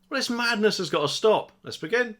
Well, this madness has got to stop. Let's begin.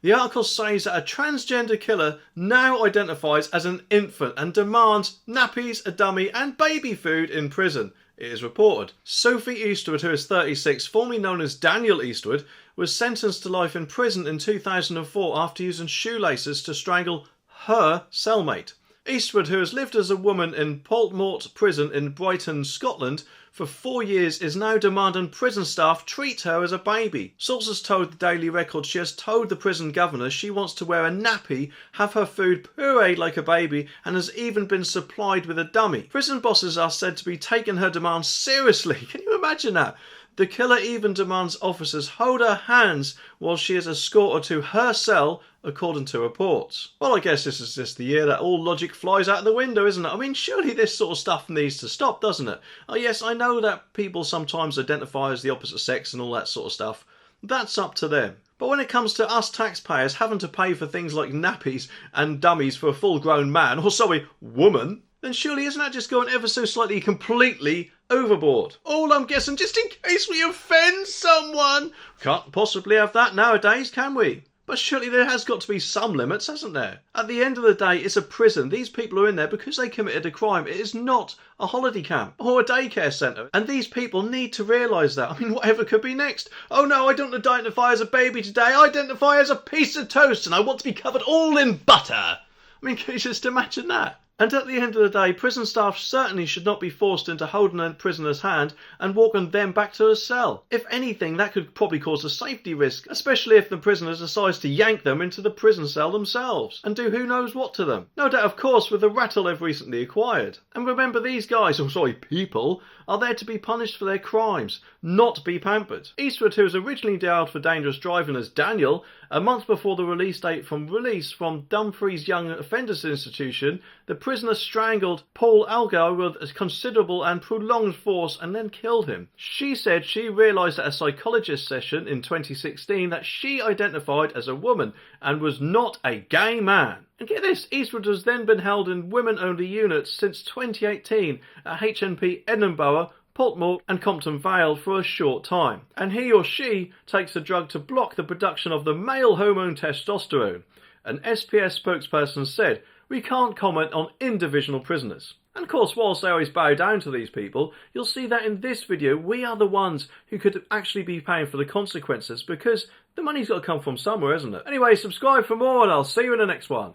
The article says that a transgender killer now identifies as an infant and demands nappies, a dummy and baby food in prison. It is reported. Sophie Eastwood, who is 36, formerly known as Daniel Eastwood, was sentenced to life in prison in 2004 after using shoelaces to strangle her cellmate. Eastwood, who has lived as a woman in Portmore prison in Brighton, Scotland, for 4 years, is now demanding prison staff treat her as a baby. Sources told the Daily Record she has told the prison governor she wants to wear a nappy, have her food pureed like a baby, and has even been supplied with a dummy. Prison bosses are said to be taking her demands seriously. Can you imagine that? The killer even demands officers hold her hands while she is escorted to her cell, according to reports. Well, I guess this is just the year that all logic flies out the window, isn't it? I mean, surely this sort of stuff needs to stop, doesn't it? Oh yes, I know that people sometimes identify as the opposite sex and all that sort of stuff. That's up to them. But when it comes to us taxpayers having to pay for things like nappies and dummies for a full-grown man, or sorry, woman, then surely isn't that just going ever so slightly completely overboard? All I'm guessing, just in case we offend someone. Can't possibly have that nowadays, can we? But surely there has got to be some limits, hasn't there? At the end of the day, it's a prison. These people are in there because they committed a crime. It is not a holiday camp or a daycare centre. And these people need to realise that. I mean, whatever could be next. Oh no, I don't identify as a baby today. I identify as a piece of toast and I want to be covered all in butter. I mean, can you just imagine that? And at the end of the day, prison staff certainly should not be forced into holding a prisoner's hand and walking them back to a cell. If anything, that could probably cause a safety risk, especially if the prisoner decides to yank them into the prison cell themselves and do who knows what to them. No doubt, of course, with the rattle they've recently acquired. And remember, these guys, or sorry, people, are there to be punished for their crimes, not be pampered. Eastwood, who was originally jailed for dangerous driving as Daniel, a month before the release date from Dumfries Young Offenders Institution, the prisoner strangled Paul Algar with considerable and prolonged force and then killed him. She said she realised at a psychologist session in 2016 that she identified as a woman and was not a gay man. And get this, Eastwood has then been held in women-only units since 2018 at HNP Edinburgh, Portmore and Compton Vale for a short time. And he or she takes the drug to block the production of the male hormone testosterone. An SPS spokesperson said, "We can't comment on individual prisoners." And of course, whilst I always bow down to these people, you'll see that in this video we are the ones who could actually be paying for the consequences because the money's got to come from somewhere, isn't it? Anyway, subscribe for more and I'll see you in the next one.